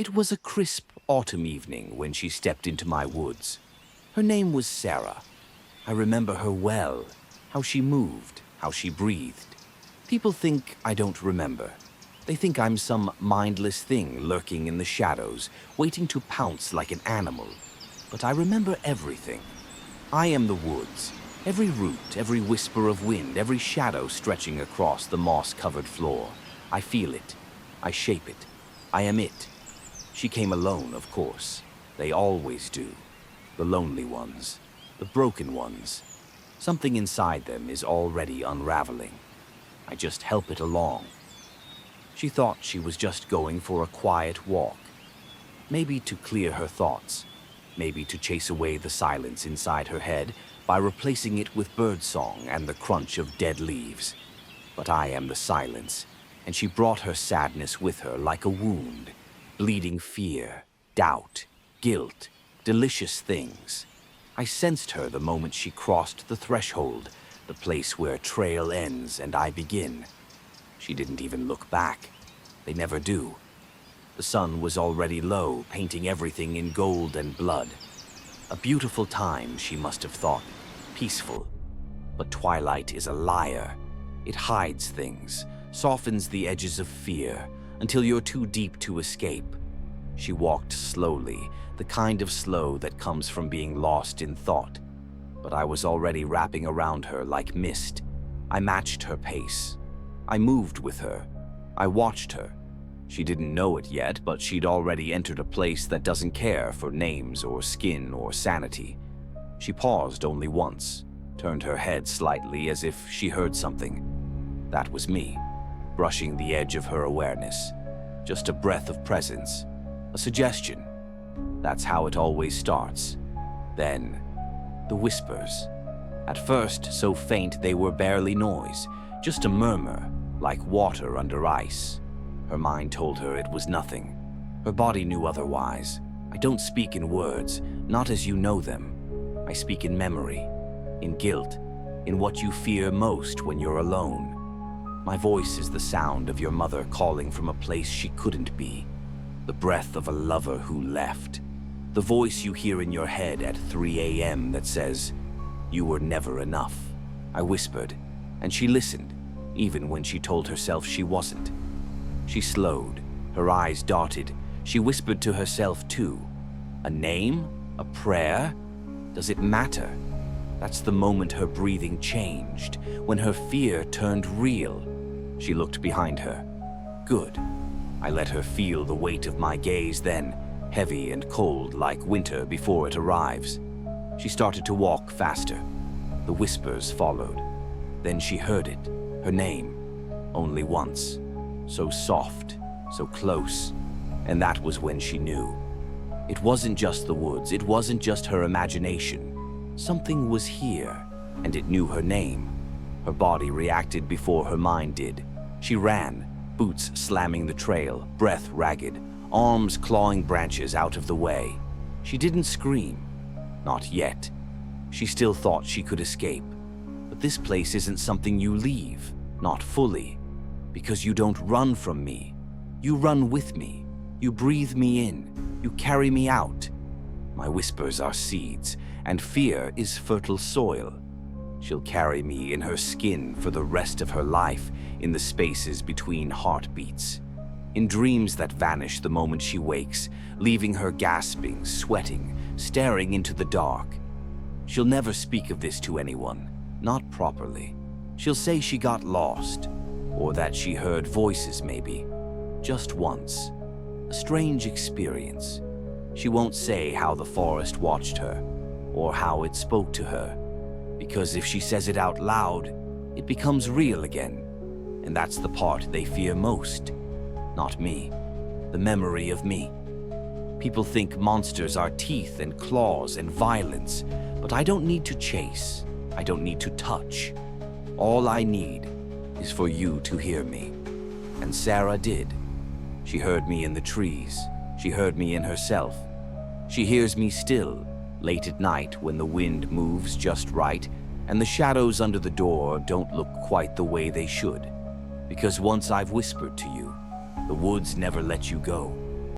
It was a crisp autumn evening when she stepped into my woods. Her name was Sarah. I remember her well, how she moved, how she breathed. People think I don't remember. They think I'm some mindless thing lurking in the shadows, waiting to pounce like an animal. But I remember everything. I am the woods. Every root, every whisper of wind, every shadow stretching across the moss-covered floor. I feel it. I shape it. I am it. She came alone, of course. They always do. The lonely ones. The broken ones. Something inside them is already unraveling. I just help it along. She thought she was just going for a quiet walk. Maybe to clear her thoughts. Maybe to chase away the silence inside her head by replacing it with birdsong and the crunch of dead leaves. But I am the silence, and she brought her sadness with her like a wound, bleeding fear, doubt, guilt, delicious things. I sensed her the moment she crossed the threshold, the place where trail ends and I begin. She didn't even look back. They never do. The sun was already low, painting everything in gold and blood. A beautiful time, she must have thought. Peaceful. But twilight is a liar. It hides things, softens the edges of fear, until you're too deep to escape. She walked slowly, the kind of slow that comes from being lost in thought. But I was already wrapping around her like mist. I matched her pace. I moved with her. I watched her. She didn't know it yet, but she'd already entered a place that doesn't care for names or skin or sanity. She paused only once, turned her head slightly as if she heard something. That was me, brushing the edge of her awareness. Just a breath of presence, a suggestion. That's how it always starts. Then, the whispers. At first, so faint they were barely noise, just a murmur, like water under ice. Her mind told her it was nothing. Her body knew otherwise. I don't speak in words, not as you know them. I speak in memory, in guilt, in what you fear most when you're alone. My voice is the sound of your mother calling from a place she couldn't be. The breath of a lover who left. The voice you hear in your head at 3 a.m. that says, "You were never enough." I whispered, and she listened, even when she told herself she wasn't. She slowed, her eyes darted. She whispered to herself too. A name? A prayer? Does it matter? That's the moment her breathing changed, when her fear turned real. She looked behind her. Good. I let her feel the weight of my gaze then, heavy and cold like winter before it arrives. She started to walk faster. The whispers followed. Then she heard it, her name, only once. So soft, so close, and that was when she knew. It wasn't just the woods, it wasn't just her imagination. Something was here, and it knew her name. Her body reacted before her mind did. She ran, boots slamming the trail, breath ragged, arms clawing branches out of the way. She didn't scream, not yet. She still thought she could escape. But this place isn't something you leave, not fully. Because you don't run from me. You run with me. You breathe me in. You carry me out. My whispers are seeds, and fear is fertile soil. She'll carry me in her skin for the rest of her life, in the spaces between heartbeats. In dreams that vanish the moment she wakes, leaving her gasping, sweating, staring into the dark. She'll never speak of this to anyone, not properly. She'll say she got lost. Or that she heard voices, maybe. Just once. A strange experience. She won't say how the forest watched her, or how it spoke to her. Because if she says it out loud, it becomes real again. And that's the part they fear most. Not me. The memory of me. People think monsters are teeth and claws and violence, but I don't need to chase. I don't need to touch. All I need is for you to hear me. And Sarah did. She heard me in the trees. She heard me in herself. She hears me still, late at night when the wind moves just right and the shadows under the door don't look quite the way they should. Because once I've whispered to you, the woods never let you go.